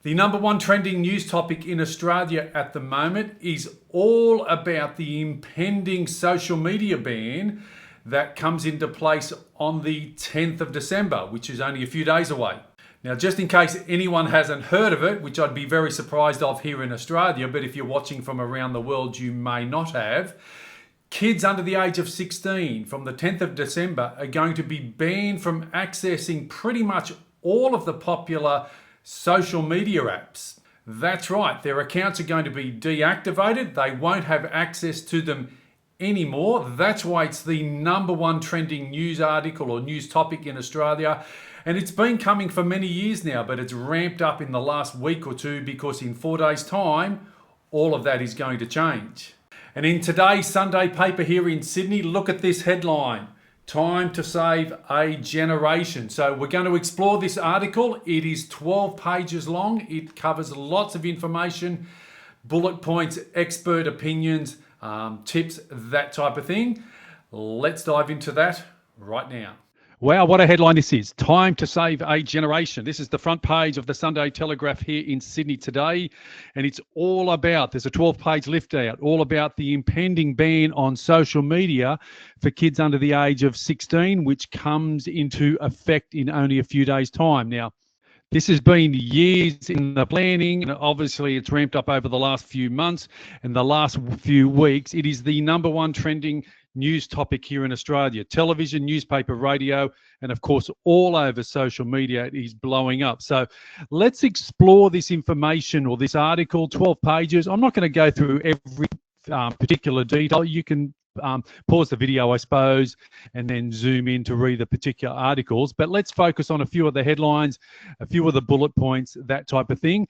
The number one trending news topic in Australia at the moment is all about the impending social media ban that comes into place on the 10th of December, which is only a few days away. Now, just in case anyone hasn't heard of it, which I'd be very surprised of here in Australia, but if you're watching from around the world, you may not have, kids under the age of 16 from the 10th of December are going to be banned from accessing pretty much all of the popular social media apps. That's right, their accounts are going to be deactivated. They won't have access to them anymore. That's why it's the number one trending news article or news topic in Australia. And it's been coming for many years now, but it's ramped up in the last week or two because in 4 days' time, all of that is going to change. And in today's Sunday paper here in Sydney, look at this headline: Time to Save a Generation. So we're going to explore this article. It is 12 pages long. It covers lots of information, bullet points, expert opinions, tips, that type of thing. Let's dive into that right now. Wow, what a headline this is. Time to Save a Generation. This is the front page of the Sunday Telegraph here in Sydney today. And it's all about, there's a 12-page lift out, all about the impending ban on social media for kids under the age of 16, which comes into effect in only a few days' time. Now, this has been years in the planning, and obviously it's ramped up over the last few months and the last few weeks. It is the number one trending news topic here in Australia. Television, newspaper, radio, and of course all over social media. It is blowing up. So let's explore this information or this article, 12 pages. I'm not going to go through every particular detail. You can pause the video, I suppose, and then zoom in to read the particular articles. But let's focus on a few of the headlines, a few of the bullet points, that type of thing.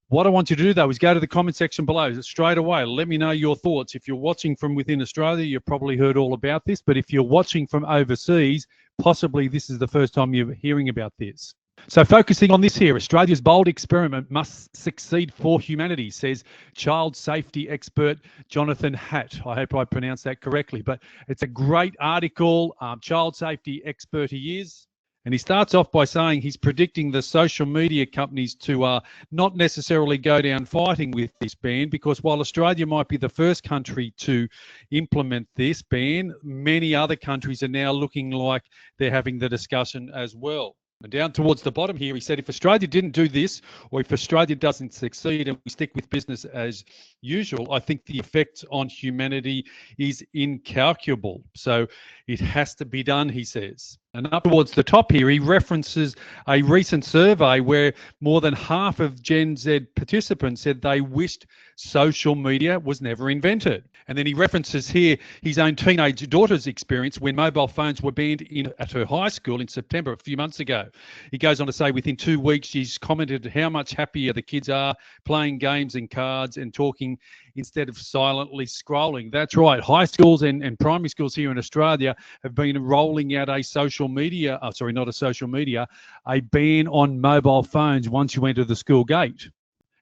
What I want you to do, though, is go to the comment section below straight away. Let me know your thoughts. If you're watching from within Australia, you've probably heard all about this. But if you're watching from overseas, possibly this is the first time you're hearing about this. So focusing on this here, Australia's bold experiment must succeed for humanity, says child safety expert Jonathan Hatt. I hope I pronounced that correctly, but it's a great article. Child safety expert he is. And he starts off by saying he's predicting the social media companies to not necessarily go down fighting with this ban, because while Australia might be the first country to implement this ban, many other countries are now looking like they're having the discussion as well. And down towards the bottom here, he said, if Australia didn't do this, or if Australia doesn't succeed and we stick with business as usual, I think the effect on humanity is incalculable. So it has to be done, he says. And up towards the top here, he references a recent survey where more than half of Gen Z participants said they wished social media was never invented. And then he references here his own teenage daughter's experience when mobile phones were banned at her high school in September a few months ago. He goes on to say within 2 weeks, she's commented how much happier the kids are playing games and cards and talking instead of silently scrolling. That's right. High schools and primary schools here in Australia have been rolling out a social media, a ban on mobile phones once you enter the school gate.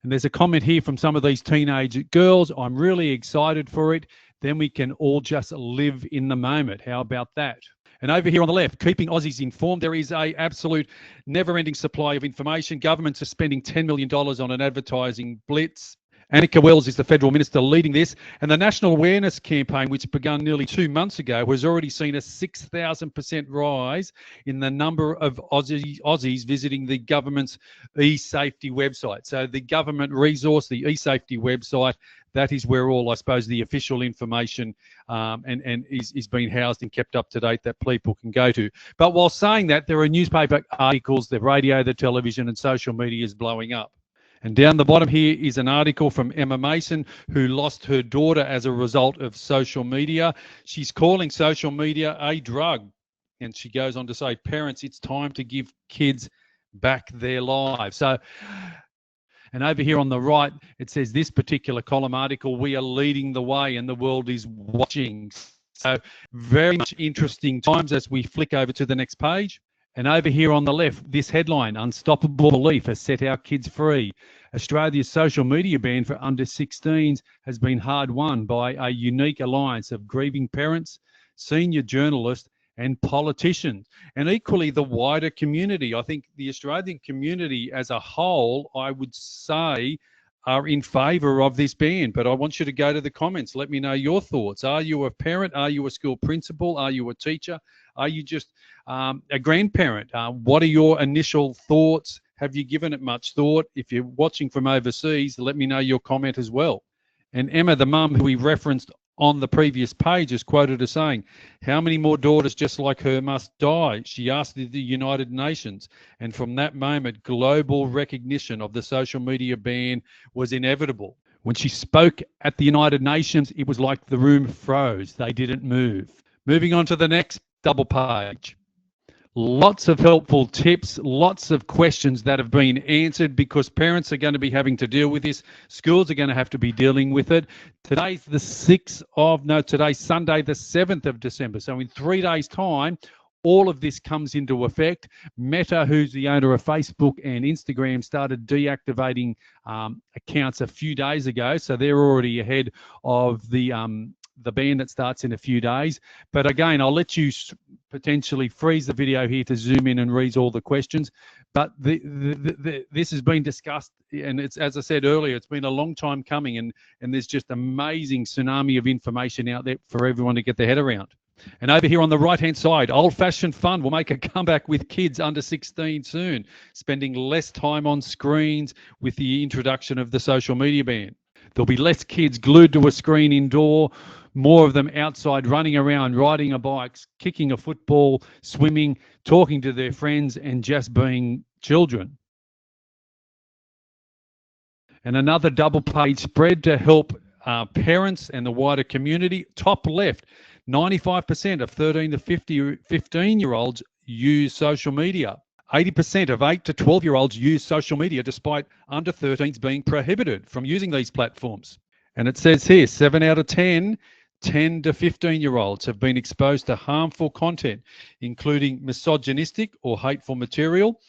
And there's a comment here from some of these teenage girls. I'm really excited for it. Then we can all just live in the moment. How about that? And over here on the left, keeping Aussies informed, there is a absolute never-ending supply of information. Governments are spending $10 million on an advertising blitz. Annika Wells is the federal minister leading this, and the National Awareness Campaign, which began nearly 2 months ago, has already seen a 6,000% rise in the number of Aussies visiting the government's e-safety website. So the government resource, the e-safety website, that is where all, I suppose, the official information and is being housed and kept up to date that people can go to. But while saying that, there are newspaper articles, the radio, the television, and social media is blowing up. And down the bottom here is an article from Emma Mason, who lost her daughter as a result of social media. She's calling social media a drug. And she goes on to say, parents, it's time to give kids back their lives. So, and over here on the right, it says this particular column article, we are leading the way and the world is watching. So very much interesting times as we flick over to the next page. And over here on the left, this headline, Unstoppable Belief has set our kids free. Australia's social media ban for under-16s has been hard won by a unique alliance of grieving parents, senior journalists and politicians, and equally the wider community. I think the Australian community as a whole, I would say, are in favour of this ban. But I want you to go to the comments. Let me know your thoughts. Are you a parent? Are you a school principal? Are you a teacher? Are you just a grandparent? What are your initial thoughts? Have you given it much thought? If you're watching from overseas, let me know your comment as well. And Emma, the mum who we referenced on the previous page, is quoted as saying, "How many more daughters just like her must die?" She asked the United Nations. And from that moment, global recognition of the social media ban was inevitable. When she spoke at the United Nations, it was like the room froze. They didn't move. Moving on to the next double page. Lots of helpful tips, lots of questions that have been answered because parents are going to be having to deal with this. Schools are going to have to be dealing with it. Today's Sunday, the 7th of December. So in 3 days' time, all of this comes into effect. Meta, who's the owner of Facebook and Instagram, started deactivating accounts a few days ago. So they're already ahead of the ban that starts in a few days. But again, I'll let you potentially freeze the video here to zoom in and read all the questions. But this has been discussed, and it's, as I said earlier, it's been a long time coming, and there's just amazing tsunami of information out there for everyone to get their head around. And over here on the right-hand side, old-fashioned fun will make a comeback with kids under 16 soon, spending less time on screens with the introduction of the social media ban. There'll be less kids glued to a screen indoor, more of them outside running around, riding a bike, kicking a football, swimming, talking to their friends, and just being children. And another double-page spread to help parents and the wider community. Top left, 95% of 13 to 15-year-olds use social media. 80% of 8 to 12-year-olds use social media despite under 13s being prohibited from using these platforms. And it says here, 7 out of 10 to 15-year-olds have been exposed to harmful content, including misogynistic or hateful material,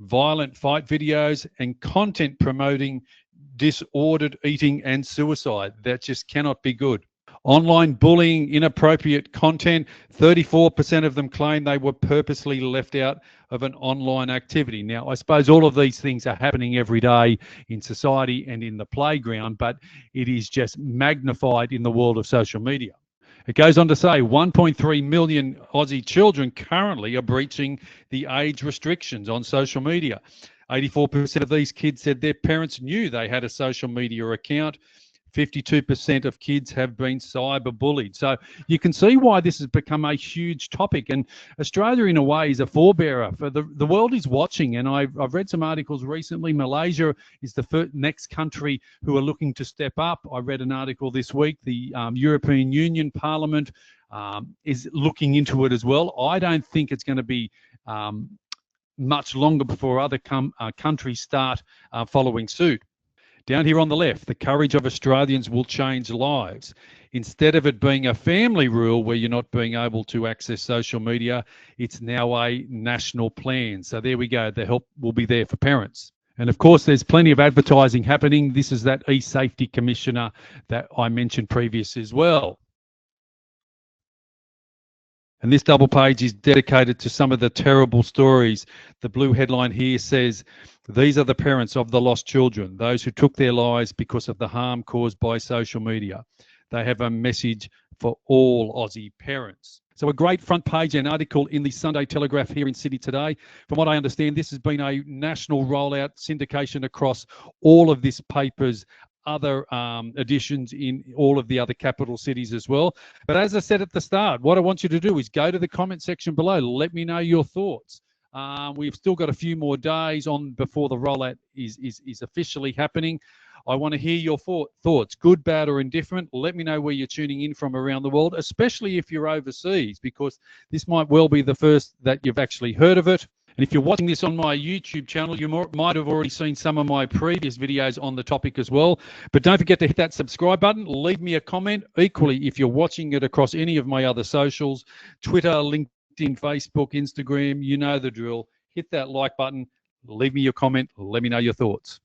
violent fight videos, and content promoting disordered eating and suicide. That just cannot be good. Online bullying, inappropriate content, 34% of them claim they were purposely left out of an online activity. Now, I suppose all of these things are happening every day in society and in the playground, but it is just magnified in the world of social media. It goes on to say 1.3 million Aussie children currently are breaching the age restrictions on social media. 84% of these kids said their parents knew they had a social media account. 52% of kids have been cyberbullied. So you can see why this has become a huge topic. And Australia, in a way, is a forebearer. For the world is watching. And I've read some articles recently. Malaysia is the next country who are looking to step up. I read an article this week. The European Union Parliament is looking into it as well. I don't think it's going to be much longer before other countries start following suit. Down here on the left, the courage of Australians will change lives. Instead of it being a family rule where you're not being able to access social media, it's now a national plan. So there we go. The help will be there for parents. And of course, there's plenty of advertising happening. This is that e-safety commissioner that I mentioned previous as well. And this double page is dedicated to some of the terrible stories. The blue headline here says, "These are the parents of the lost children, those who took their lives because of the harm caused by social media. They have a message for all Aussie parents." So a great front page and article in the Sunday Telegraph here in Sydney today. From what I understand, this has been a national rollout syndication across all of this paper's other editions in all of the other capital cities as well. But as I said at the start, what I want you to do is go to the comment section below. Let me know your thoughts. We've still got a few more days on before the rollout is officially happening. I want to hear your thoughts, good, bad, or indifferent. Let me know where you're tuning in from around the world, especially if you're overseas, because this might well be the first that you've actually heard of it. And if you're watching this on my YouTube channel, you might have already seen some of my previous videos on the topic as well. But don't forget to hit that subscribe button. Leave me a comment. Equally, if you're watching it across any of my other socials, Twitter, LinkedIn, Facebook, Instagram, you know the drill. Hit that like button. Leave me your comment. Let me know your thoughts.